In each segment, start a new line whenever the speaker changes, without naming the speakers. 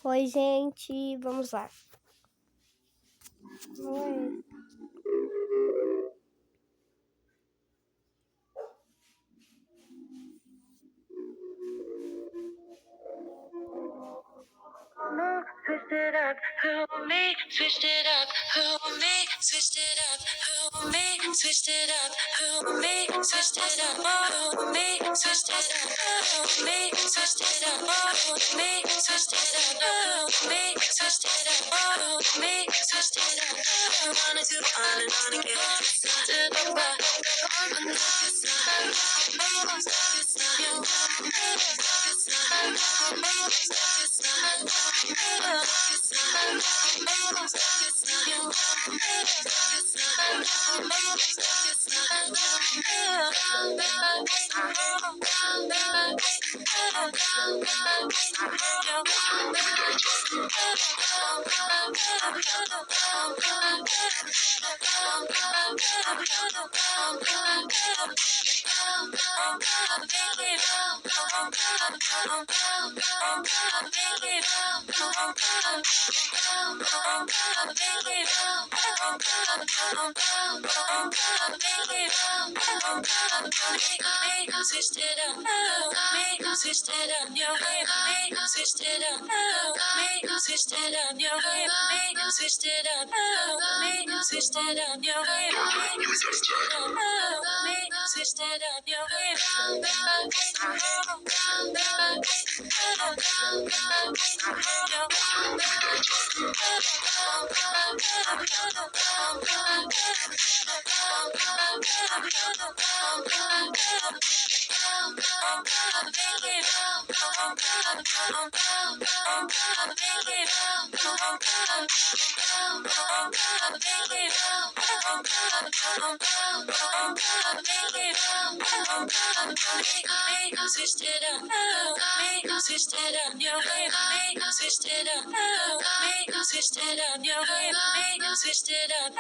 Oi, gente, vamos lá. Oi.
Switched it up, who me? Switched it up, who me? Switched it up, who me? Switched it up, who me? Switched it up, who me? Switched it up, who me? Switched it up, who me? Switched it up, who me? Switched it up, who me? Switched it up. I wanted to on and on again. Started up, on and switched it up, me, switched it up, your way, me, switched it up, me, switched it up, your way, me, switched it up, me, switched it up, your way, me, switched it up, me, switched it up, your way, switched it up, me, switched it up, your way, me, switched it up, me, switched it up, your way, me, switched it up, me, switched it up, your way, me, switched it up,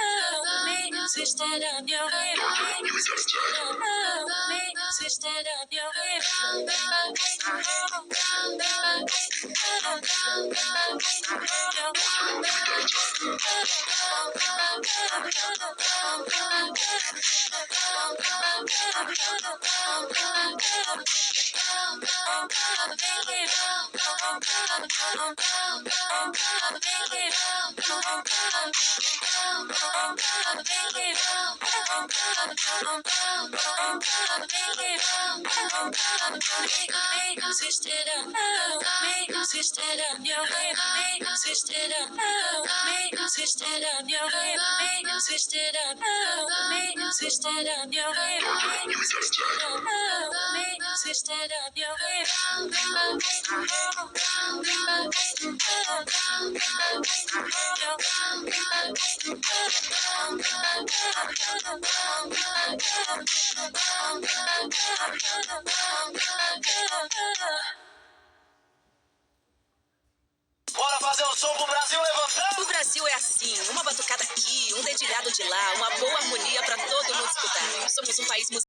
me, switched it up, your way, switched it up, me, switched it up, your way, me, switched it up, me, switched it up, your way, me, switched it up, me, switched it up, your way, me, switched it up, me, switched it up, your way,
Bora fazer um som pro Brasil levantar!
O Brasil é assim, uma batucada aqui, um dedilhado de lá, uma boa harmonia pra todo mundo escutar. Somos um país musical.